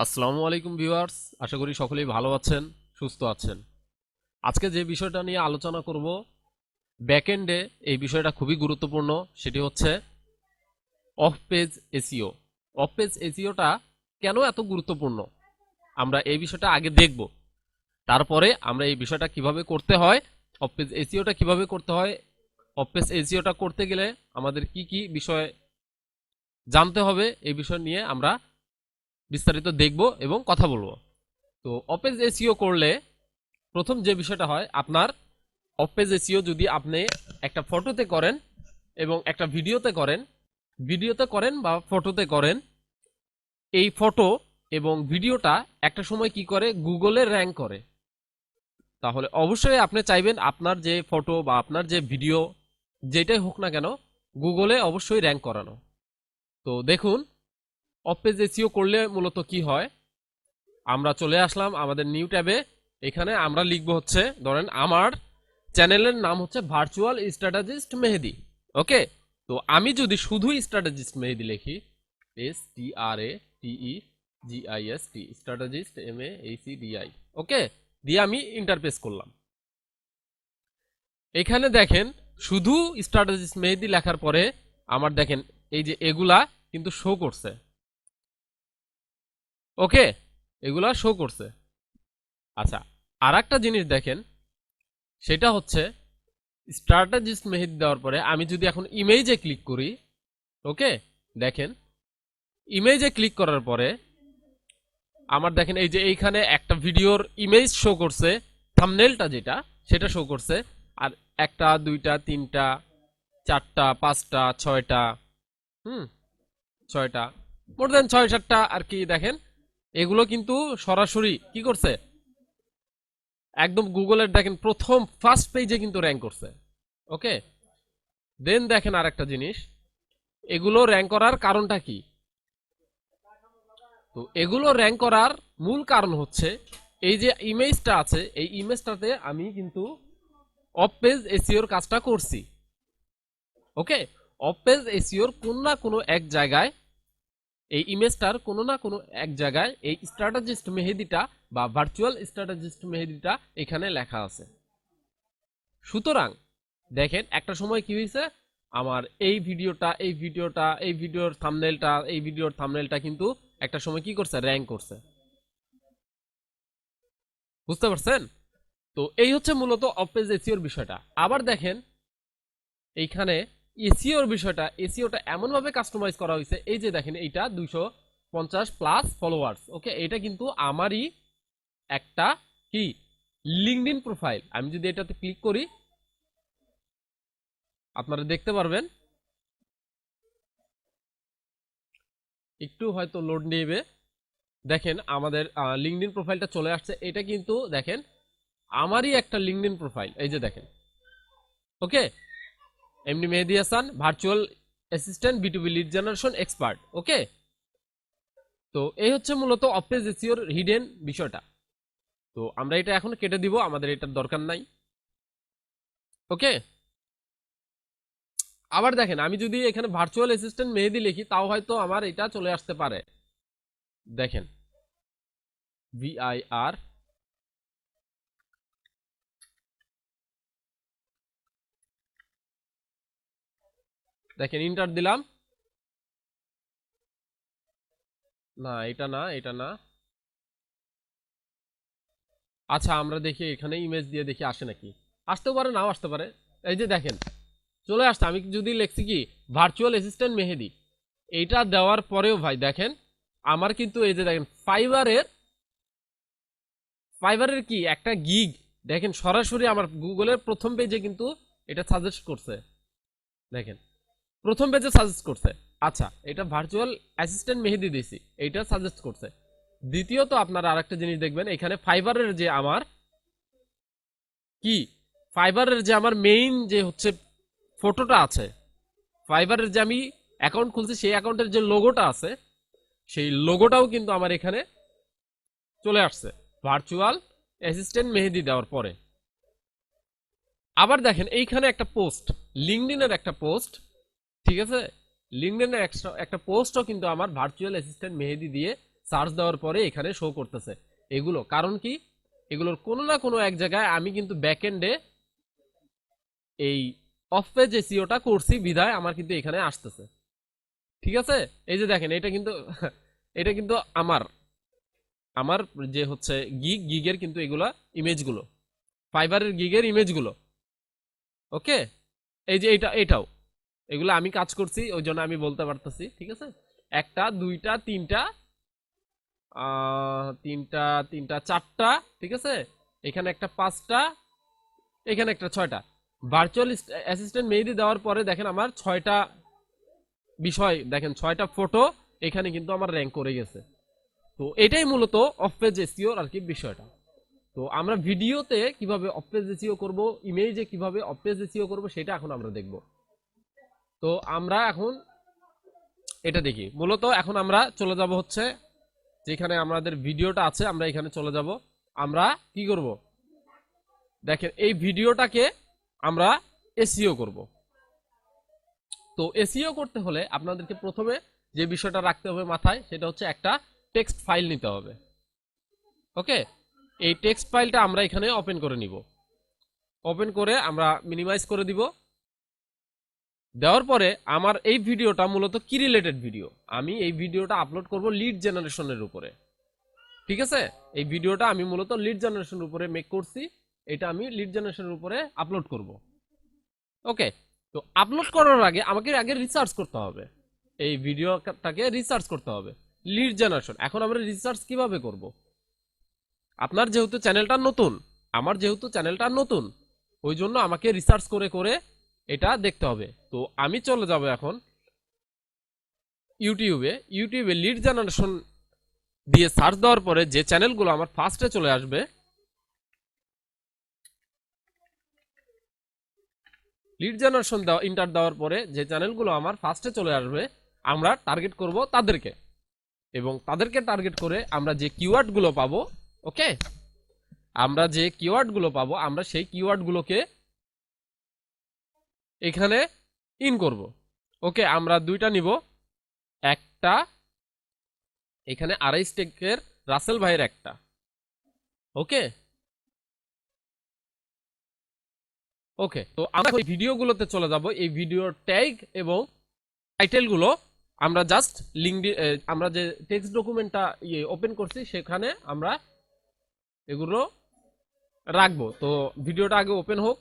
আসসালামু আলাইকুম ভিউয়ার্স, আশা করি সকলেই ভালো আছেন, সুস্থ আছেন। আজকে যে বিষয়টা নিয়ে আলোচনা করব, ব্যাকএন্ডে এই বিষয়টা খুবই গুরুত্বপূর্ণ। সেটি হচ্ছে off page SEO. Off page এসইওটা কেন এত গুরুত্বপূর্ণ আমরা এই বিষয়টা আগে দেখব, তারপরে আমরা এই বিষয়টা কিভাবে করতে হয়, অফ পেজ এসইওটা কিভাবে করতে হয়, অফ পেজ এসইওটা করতে গেলে আমাদের কি কি বিষয় জানতে হবে, এই বিষয় নিয়ে আমরা বিস্তারিত দেখব এবং কথা বলবো। তো অফ পেজ এসইও করলে প্রথম যে বিষয়টা হয়, আপনার অফ পেজ এসইও যদি আপনি একটা ফটোতে করেন এবং একটা ভিডিওতে করেন বা ফটোতে করেন, এই ফটো এবং ভিডিওটা একটা সময় কি করে, গুগলে র্যাঙ্ক করে। তাহলে অবশ্যই আপনি চাইবেন আপনার যে ফটো বা আপনার যে ভিডিও যেটাই হোক না কেন, গুগলে অবশ্যই র্যাঙ্ক করানো। তো দেখুন, অফ পেজ এসইও করলে মূলত কি হয়, আমরা চলে আসলাম আমাদের নিউ ট্যাবে। এখানে আমরা লিখবো হচ্ছে, ধরেন আমার চ্যানেলের নাম হচ্ছে ভার্চুয়াল স্ট্র্যাটেজিস্ট মেহেদি। ওকে, তো আমি যদি শুধু স্ট্র্যাটেজিস্ট মেহেদি লিখি, STRATEGIST স্ট্র্যাটেজিস্ট MAECDI, ওকে, দিয়ে আমি ইন্টারপ্রেস করলাম। এখানে দেখেন, শুধু স্ট্র্যাটেজিস্ট মেহেদি লেখার পরে আমার দেখেন এই যে এগুলা কিন্তু শো করছে। ওকে, এগুলা শো করছে। আচ্ছা, আর একটা জিনিস দেখেন, সেটা হচ্ছে স্ট্র্যাটেজিস্ট মেহেদি দেওয়ার পরে আমি যদি এখন ইমেজে ক্লিক করি, ওকে, দেখেন ইমেজে ক্লিক করার পরে আমার দেখেন এই যে এইখানে একটা ভিডিওর ইমেজ শো করছে, থাম্বনেলটা যেটা সেটা শো করছে। আর একটা দুইটা তিনটা চারটা পাঁচটা ছয়টা, হুম, ছয়টা, মোর দেন ছয় সাতটা আর কি। দেখেন এগুলো কিন্তু সরাসরি কি করছে, একদম গুগলের দেখেন প্রথম ফার্স্ট পেজে কিন্তু র্যাঙ্ক করছে। ওকে, দেন দেখেন আর একটা জিনিস, এগুলো র্যাঙ্ক করার কারণটা কি। তো এগুলো র্যাঙ্ক করার মূল কারণ হচ্ছে এই যে ইমেজটা আছে, এই ইমেজটাতে আমি কিন্তু অফ পেজ এসইওর কাজটা করছি। ওকে, অফ পেজ এসইওর কোন না কোনো এক জায়গায়, এই ইমেজটার কোনো না কোনো এক জায়গায় এই স্ট্র্যাটেজিস্ট মেহেদিটা বা ভার্চুয়াল স্ট্র্যাটেজিস্ট মেহেদিটা এখানে লেখা আছে। সুতরাং দেখেন একটা সময় কি হয়েছে, আমার এই ভিডিওর থাম্বনেলটা কিন্তু একটা সময় কি করছে, র্যাঙ্ক করছে। বুঝতে পারছেন? তো এই হচ্ছে মূলত অফ পেজ এসইওর বিষয়টা। আবার দেখেন এইখানে এসইওর বিষয়টা, এসইওটা এমন ভাবে কাস্টমাইজ করা হয়েছে, এই যে দেখেন এইটা 250 প্লাস ফলোয়ার্স। ওকে, এটা কিন্তু আমারই একটা কি লিঙ্কডইন প্রোফাইল। আমি যদি এটাতে ক্লিক করি, আপনারা দেখতে পারবেন, একটু হয়তো লোড নেবে। দেখেন আমাদের লিঙ্কডইন প্রোফাইলটা চলে আসছে। এটা কিন্তু দেখেন আমারই একটা লিঙ্কডইন প্রোফাইল, এই যে দেখেন। ওকে, এমনি Mehedi Hasan, virtual assistant, বিটুবি lead generation expert. ওকে, তো এই হচ্ছে মূলত অফ পেজ এসইওর হিডেন বিষয়টা। তো আমরা এটা এখন কেটে দিব, আমাদের এটার দরকার নাই। ওকে, আবার দেখেন আমি যদি এখানে ভার্চুয়াল অ্যাসিস্ট্যান্ট মেহেদি লিখি, তাও হয়তো আমার এটা চলে আসতে পারে। দেখেন VIR, দেখেন ইন্টার দিলাম, না এটা না, এটা না। আচ্ছা আমরা দেখি এখানে ইমেজ দিয়ে দেখি আসে নাকি, আসতেও পারে নাও আসতে পারে। এই যে দেখেন চলে আসছে। আমি যদি লিখছি কি ভার্চুয়াল অ্যাসিস্ট্যান্ট মেহেদি, এইটা দেওয়ার পরেও ভাই দেখেন আমার কিন্তু এই যে দেখেন ফাইবারের কি একটা গিগ, দেখেন সরাসরি আমার গুগলের প্রথম পেজে কিন্তু এটা সাজেস্ট করছে। দেখেন প্রথম পেজে সাজেস্ট করছে। আচ্ছা, এটা ভার্চুয়াল অ্যাসিস্ট্যান্ট মেহেদি দিছি, এইটা সাজেস্ট করছে। দ্বিতীয়ত আপনারা আরেকটা জিনিস দেখবেন, এখানে ফাইবারের যে আমার কি, ফাইবারের যে আমার মেইন যে হচ্ছে ফটোটা আছে, ফাইবারের যে আমি অ্যাকাউন্ট খুলছি সেই অ্যাকাউন্টের যে লোগোটা আছে, সেই লোগোটাও কিন্তু আমার এখানে চলে আসছে ভার্চুয়াল অ্যাসিস্ট্যান্ট মেহেদি দেওয়ার পরে। আবার দেখেন এইখানে একটা পোস্ট, লিঙ্কডইনের একটা পোস্ট, ঠিক আছে, লিঙ্কডইনের একটা পোস্টও কিন্তু আমার ভার্চুয়াল অ্যাসিস্ট্যান্ট মেহেদি দিয়ে সার্চ দেওয়ার পরে এখানে শো করতেছে। এগুলো কারণ কি, এগুলোর কোনো না কোনো এক জায়গায় আমি কিন্তু ব্যাকএন্ডে এই অফ পেজ এসইওটা করছি বিধায় আমার কিন্তু এখানে আসতেছে। ঠিক আছে, এই যে দেখেন এটা কিন্তু এটা কিন্তু আমার আমার যে হচ্ছে গিগের কিন্তু এগুলা ইমেজগুলো, ফাইবারের গিগের ইমেজগুলো। ওকে, এই যে এটাও এগুলো আমি কাজ করছি, ওই জন্য আমি বলতে পারতেছি। ঠিক আছে, একটা দুইটা তিনটা তিনটা তিনটা চারটা, ঠিক আছে, এখানে একটা পাঁচটা, এখানে একটা ছয়টা। ভার্চুয়াল অ্যাসিস্ট্যান্ট মেহেদি দেওয়ার পরে দেখেন আমার ছয়টা বিষয়, দেখেন ছয়টা ফটো এখানে কিন্তু আমার র্যাঙ্ক করে গেছে। তো এটাই মূলত অফ পেজ এসইও আর কি বিষয়টা। তো আমরা ভিডিওতে কিভাবে অফ পেজ এসইও করব, ইমেজে কিভাবে অফ পেজ এসইও করব, সেটা এখন আমরা দেখব। তো আমরা এখন এটা দেখি। মূলত এখন আমরা চলে যাব হচ্ছে যেখানে আমাদের ভিডিওটা আছে, আমরা এখানে চলে যাব। আমরা কি করব, দেখেন এই ভিডিওটাকে আমরা এসইও করব। তো এসইও করতে হলে আপনাদেরকে প্রথমে যে বিষয়টা রাখতে হবে মাথায়, সেটা হচ্ছে একটা টেক্সট ফাইল নিতে হবে। ওকে, এই টেক্সট ফাইলটা আমরা এখানে ওপেন করে নিব। ওপেন করে আমরা মিনিমাইজ করে দিব। দেওয়ার পরে আমার এই ভিডিওটা মূলত কি রিলেটেড ভিডিও, আমি এই ভিডিওটা আপলোড করব লিড জেনারেশনের উপরে। ঠিক আছে, এই ভিডিওটা আমি মূলত লিড জেনারেশনের উপরে মেক করছি, এটা আমি লিড জেনারেশনের উপরে আপলোড করব। ওকে, তো আপলোড করার আগে আমাকে আগে রিসার্চ করতে হবে, এই ভিডিওটাকে রিসার্চ করতে হবে। লিড জেনারেশন এখন আমরা রিসার্চ কিভাবে করব, আপনার যেহেতু চ্যানেলটা নতুন, আমার যেহেতু চ্যানেলটা নতুন, ওই জন্য আমাকে রিসার্চ করে করে এটা দেখতে হবে। তো আমি চলে যাব এখন ইউটিউবে লিড জেনারেশন দিয়ে সার্চ দেওয়ার পরে যে চ্যানেলগুলো আমার ফার্স্টে চলে আসবে, লিড জেনারেশন ইন্টার দেওয়ার পরে যে চ্যানেলগুলো আমার ফার্স্টে চলে আসবে, আমরা টার্গেট করব তাদেরকে, এবং তাদেরকে টার্গেট করে আমরা যে কিওয়ার্ডগুলো পাবো, ওকে, আমরা যে কিওয়ার্ডগুলো পাবো আমরা সেই কিওয়ার্ডগুলোকে এখানে ইন করব। ওকে, আমরা দুইটা নিব, একটা এখানে 2.5 স্টেকের রাসেল ভাইয়ের একটা। ওকে ওকে, তো আমরা ওই ভিডিওগুলোতে চলে যাব। এই ভিডিওর ট্যাগ এবং টাইটেলগুলো আমরা জাস্ট লিঙ্ক আমরা যে টেক্সট ডকুমেন্টটা ওপেন করছি সেখানে আমরা এগুলো রাখবো। তো ভিডিওটা আগে ওপেন হোক।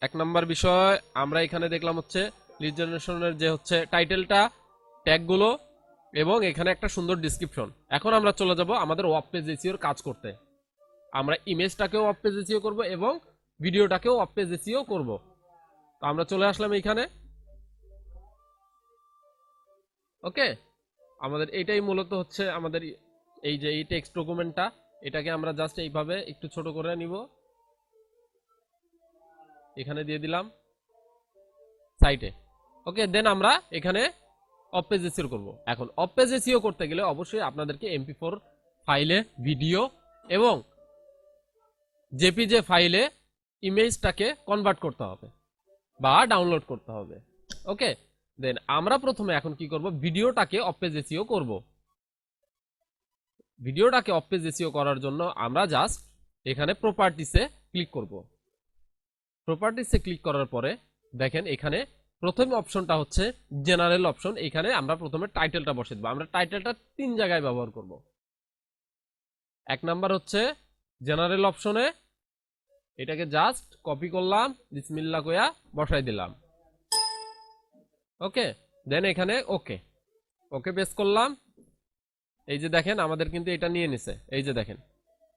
এক নাম্বার বিষয় আমরা এখানে দেখলাম হচ্ছে লিড জেনারেশনের যে হচ্ছে টাইটেলটা, ট্যাগগুলো এবং এখানে একটা সুন্দর ডিসক্রিপশন। এখন আমরা চলে যাব আমাদের ওয়েব পেজ এসইওর কাজ করতে। আমরা ইমেজটাকেও ওয়েব পেজ এসইও করব এবং ভিডিওটাকেও ওয়েব পেজ এসইও করব। তো আমরা চলে আসলাম এইখানে। ওকে, আমাদের এটাই মূলত হচ্ছে আমাদের এই যে এই টেক্সট ডকুমেন্টটা, এটাকে আমরা জাস্ট এইভাবে একটু ছোট করে নিব, এখানে দিয়ে দিলাম সাইটে। ওকে, দেন আমরা এখানে অফ পেজ এসইও করব। এখন অফ পেজ এসইও করতে গেলে অবশ্যই আপনাদেরকে MP4 ফাইলে ভিডিও এবং জেপিজে ফাইলে ইমেজটাকে কনভার্ট করতে হবে বা ডাউনলোড করতে হবে। ওকে, দেন আমরা প্রথমে এখন কি করব, ভিডিওটাকে অফ পেজ এসইও করব। ভিডিওটাকে অফ পেজ এসইও করার জন্য আমরা জাস্ট এখানে প্রপার্টিসে ক্লিক করব। প্রপার্টিসে ক্লিক করার পরে দেখেন এখানে প্রথম অপশনটা হচ্ছে জেনারেল অপশন। এখানে আমরা প্রথমে টাইটেলটা বসিয়ে দেবো। আমরা টাইটেলটা 3 জায়গায় ব্যবহার করব। এক নাম্বার হচ্ছে জেনারেল অপশনে, এটাকে জাস্ট কপি করলাম, বিসমিল্লাহ কইয়া বসাই দিলাম। ওকে, দেন এখানে ওকে ওকে পেস্ট করলাম। এই যে দেখেন আমাদের কিন্তু এটা নিয়ে নিছে, এই যে দেখেন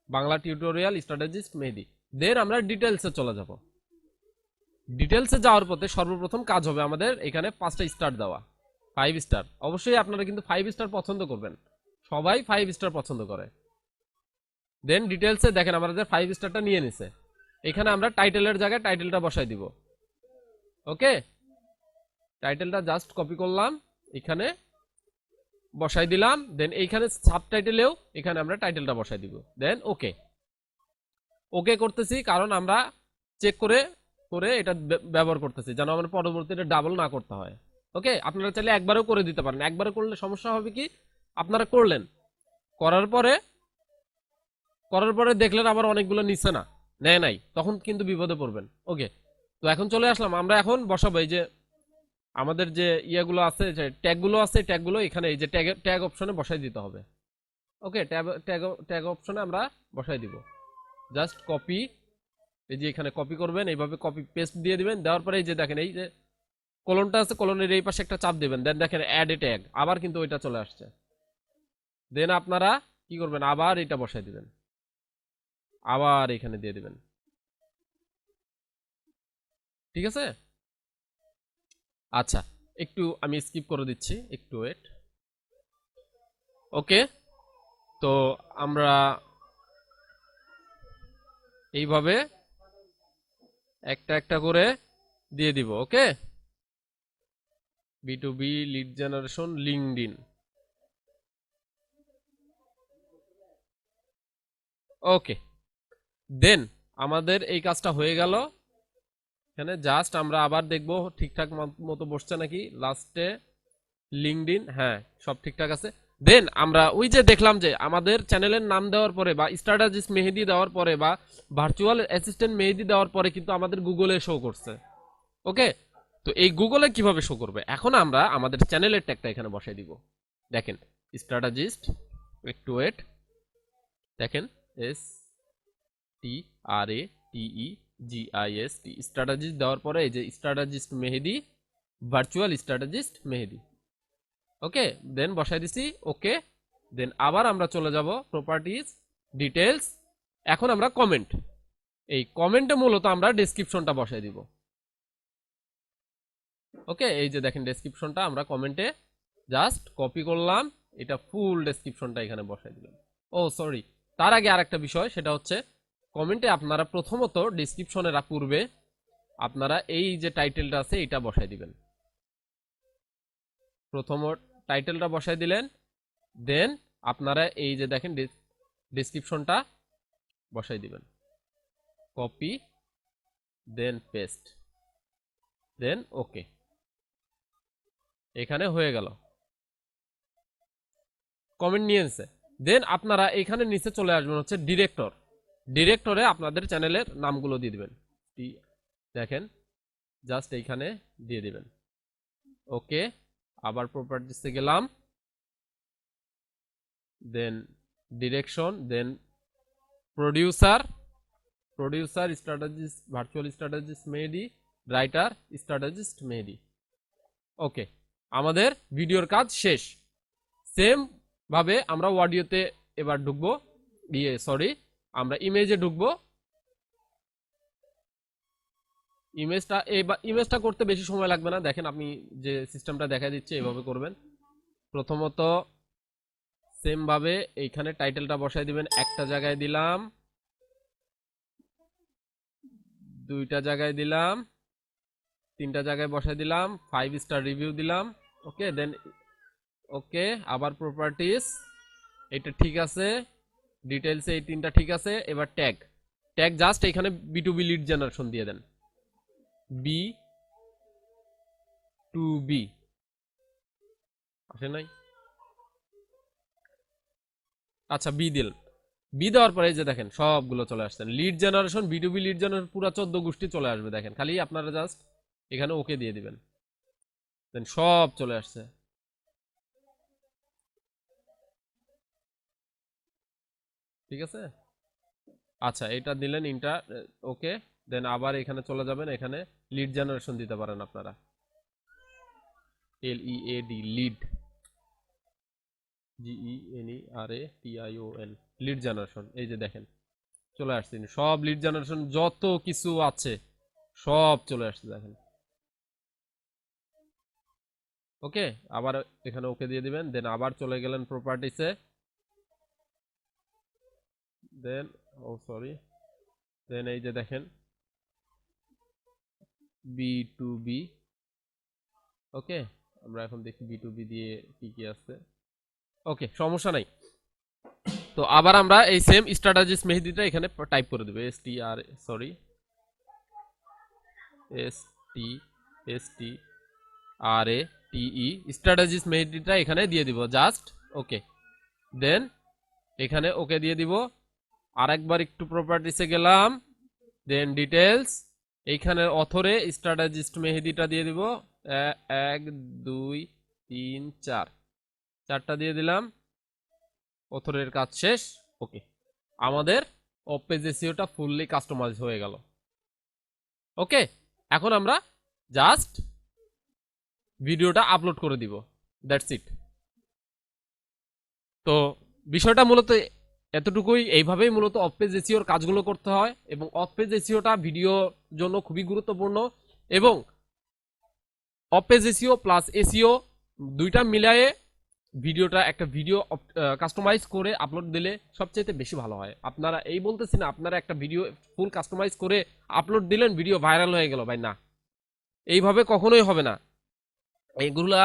বাংলা টিউটোরিয়াল স্ট্র্যাটেজিস্ট মেহেদি। দেন আমরা ডিটেলসে চলে যাব। ডিটেলসে যাওয়ার পথে সর্বপ্রথম কাজ হবে আমাদের এখানে 5টা স্টার দেওয়া, 5 স্টার। অবশ্যই আপনারা কিন্তু 5 স্টার পছন্দ করবেন, সবাই 5 স্টার পছন্দ করে। দেন ডিটেলসে দেখেন আমাদের 5 স্টারটা নিয়ে নিছে। এখানে আমরা টাইটেলের জায়গায় টাইটেলটা বসাই দিব। ওকে, টাইটেলটা জাস্ট কপি করলাম, এখানে বসাই দিলাম। দেন এইখানে সাবটাইটেলেও এখানে আমরা টাইটেলটা বসাই দিব। দেন ওকে ওকে করতেছি, কারণ আমরা চেক করে করে এটা ব্যবহার করতেছি যেন আমরা পরবর্তীতে ডাবল না করতে হয়। ওকে, আপনারা চাইলে একবারও করে দিতে পারেন। একবারে করলে সমস্যা হবে কি, আপনারা করলেন করার পরে দেখলেন আবার অনেকগুলো নিচ্ছে না, নেয় নাই, তখন কিন্তু বিপদে পড়বেন। ওকে, তো এখন চলে আসলাম, আমরা এখন বসাবো এই যে আমাদের যে ইয়েগুলো আছে, যে ট্যাগগুলো আছে, ট্যাগগুলো এখানে এই যে ট্যাগ অপশনে বসাই দিতে হবে। ওকে, ট্যাগ ট্যাগ ট্যাগ অপশনে আমরা বসাই দিব। জাস্ট কপি, এই যে এখানে কপি করবেন, এইভাবে কপি পেস্ট দিয়ে দিবেন। দেওয়ার পরে এই যে দেখেন এই যে কলনটা আছে, কলনের এই পাশে একটা চাপ দিবেন, দেন দেখেন অ্যাড এ ট্যাগ, আবার কিন্তু ওইটা চলে আসছে। দেন আপনারা কি করবেন, আবার এটা বসাই দিবেন, আবার এখানে দিয়ে দিবেন। ঠিক আছে, আচ্ছা, একটু আমি স্কিপ করে দিচ্ছি, একটু ওয়েট। ওকে, তো আমরা এইভাবে একটা একটা করে দিয়ে দিব। ওকে, B2B লিড জেনারেশন লিঙ্কডইন। ওকে, দেন আমাদের এই কাজটা হয়ে গেল। এখানে জাস্ট আমরা আবার দেখবো ঠিকঠাক মতো বসছে নাকি। লাস্টে লিঙ্কডইন, হ্যাঁ সব ঠিকঠাক আছে। দেন আমরা ওই যে দেখলাম যে আমাদের চ্যানেলের নাম দেওয়ার পরে বা স্ট্র্যাটেজিস্ট মেহেদি দেওয়ার পরে বা ভার্চুয়াল অ্যাসিস্ট্যান্ট মেহেদি দেওয়ার পরে কিন্তু আমাদের গুগলে শো করছে। ওকে, তো এই গুগলে কিভাবে শো করবে, এখন আমরা আমাদের চ্যানেলের ট্যাগটা এখানে বসাই দিব। দেখেন স্ট্র্যাটেজিস্ট, একটু ওয়েট, দেখেন STRATEGIST স্ট্র্যাটেজিস্ট দেওয়ার পরে এই যে স্ট্র্যাটেজিস্ট মেহেদি, ভার্চুয়াল স্ট্র্যাটেজিস্ট মেহেদি। ওকে, দেন বসাই দিছি। ওকে, দেন আবার আমরা চলে যাব প্রপার্টিজ, ডিটেলস। এখন আমরা কমেন্ট, এই কমেন্টে মূলত আমরা ডেসক্রিপশনটা বসাই দিব। ওকে, এই যে দেখেন ডেসক্রিপশনটা আমরা কমেন্টে জাস্ট কপি করলাম, এটা ফুল ডেসক্রিপশনটা এখানে বসাই দিলাম। ও সরি, তার আগে আরেকটা বিষয়, সেটা হচ্ছে কমেন্টে আপনারা প্রথমত ডেসক্রিপশনের পূর্বে আপনারা এই যে টাইটেলটা আছে এটা বসাই দিবেন। প্রথম টাইটেলটা বসাই দিলেন, দেন আপনারা এই যে দেখেন ডেসক্রিপশনটা বসাই দিবেন, কপি, দেন পেস্ট, দেন ওকে, এখানে হয়ে গেল, কমেন্ট নিয়ে এসে। দেন আপনারা এখানে নিচে চলে আসবেন হচ্ছে ডিরেক্টর, ডিরেক্টরে আপনাদের চ্যানেলের নামগুলো দিয়ে দিবেন। দেখেন জাস্ট এইখানে দিয়ে দিবেন। ওকে, আবার প্রপার্টিসে গেলাম, then direction, then producer, producer strategist, virtual strategist Mehedi, writer strategist Mehedi. Okay, আমাদের ভিডিওর কাজ শেষ। সেম ভাবে আমরা অডিওতে এবার ঢুকবো, সরি আমরা ইমেজে ঢুকবো। ইমেজটা করতে বেশি সময় লাগবে না, দেখেন আপনি যে সিস্টেমটা দেখা দিচ্ছে এভাবে করবেন। প্রথমত সেম ভাবে এইখানে টাইটেলটা বসাই দিবেন, একটা জায়গায় দিলাম, দুইটা জায়গায় দিলাম, তিনটা জায়গায় বসাই দিলাম, 5 স্টার রিভিউ দিলাম। ওকে, দেন ওকে, আবার প্রপার্টিস, এটা ঠিক আছে, ডিটেলসে এই তিনটা ঠিক আছে। এবার ট্যাগ, ট্যাগ জাস্ট এখানে B2B লিড জেনারেশন দিয়ে দেন, B2B আসে নাই, আচ্ছা বি দিল, বি দেওয়ার পরে এই যে দেখেন সবগুলো চলে আসছেন, lead generation, B2B lead generation পুরো 14 গোষ্ঠী চলে আসবে। দেখেন খালি আপনারা জাস্ট এখানে ওকে দিয়ে দিবেন, দেন সব চলে আসছে। ঠিক আছে, আচ্ছা এটা দিলেন ইন্টার, ওকে, দেন আবার এখানে চলে যাবেন, এখানে লিড জেনারেশন দিতে পারেন আপনারা, LEAD lead, GENERATION lead generation. এই যে দেখেন চলে আসছে সব লিড জেনারেশন, যত কিছু আছে সব চলে আসছে দেখেন। ওকে, আবার এখানে ওকে দিয়ে দিবেন, দেন আবার চলে গেলেন প্রপার্টিসে, দেন ও সরি, দেন এই যে দেখেন B2B। ওকে, আমরা এখন দেখি B2B দিয়ে কি কি আছে। ওকে, সমস্যা নাই। তো আবার আমরা এই সেম স্ট্র্যাটেজিস্ট মেহেদিটা এখানে টাইপ করে দেব, STRATE স্ট্র্যাটেজিস্ট মেহেদিটা এখানে দিয়ে দিব জাস্ট। ওকে, দেন এখানে ওকে দিয়ে দিব। আরেকবার একটু প্রপার্টিসে গেলাম, দেন ডিটেলস, এইখানে অথরে স্ট্র্যাটেজিস্ট মেহেদিটা দিয়ে দিব। 1 2 3 4, 4টা দিয়ে দিলাম। অথরের কাজ শেষ। ওকে, আমাদের অফ পেজ এসইওটা ফুললি কাস্টমাইজ হয়ে গেল। ওকে, এখন আমরা জাস্ট ভিডিওটা আপলোড করে দিব, দ্যাটস ইট। তো বিষয়টা মূলত এতটুকুই। এইভাবেই মূলত অফ পেজ এসইওর কাজগুলো করতে হয়, এবং অফ পেজ এসইওটা ভিডিওর জন্য খুবই গুরুত্বপূর্ণ। এবং of page SEO plus SEO দুইটা মিলায়ে ভিডিওটা, একটা ভিডিও কাস্টমাইজ করে আপলোড দিলে সবচেয়ে বেশি ভালো হয়। আপনারা এই বলতেছি না আপনারা একটা ভিডিও ফুল কাস্টমাইজ করে আপলোড দিলেন, ভিডিও ভাইরাল হয়ে গেল, ভাই না, এইভাবে কখনোই হবে না। এগুলা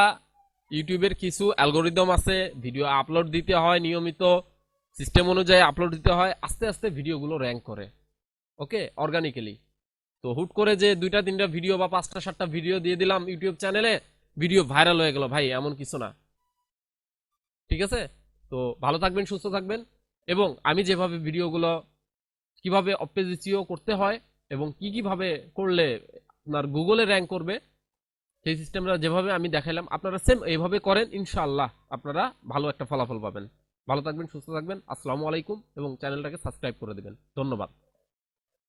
ইউটিউবের কিছু অ্যালগোরিদম আছে, ভিডিও আপলোড দিতে হয় নিয়মিত, সিস্টেম অনুযায়ী আপলোড দিতে হয়, আস্তে আস্তে ভিডিওগুলো র্যাঙ্ক করে, ওকে, অর্গানিক্যালি। তো হুট করে যে 2টা 3টা ভিডিও বা 5টা 7টা ভিডিও দিয়ে দিলাম ইউটিউব চ্যানেলে, ভিডিও ভাইরাল হয়ে গেল, ভাই এমন কিছু না। ঠিক আছে, তো ভালো থাকবেন, সুস্থ থাকবেন। এবং আমি যেভাবে ভিডিওগুলো কিভাবে অপেজিসিও করতে হয় এবং কি কিভাবে করলে আপনার গুগলে র্যাঙ্ক করবে, সেই সিস্টেমটা যেভাবে আমি দেখাইলাম আপনারা সেম এইভাবে করেন, ইনশাআল্লাহ আপনারা ভালো একটা ফলাফল পাবেন। ভালো থাকবেন, সুস্থ থাকবেন। আসসালামু আলাইকুম, এবং চ্যানেলটাকে সাবস্ক্রাইব করে দিবেন। ধন্যবাদ।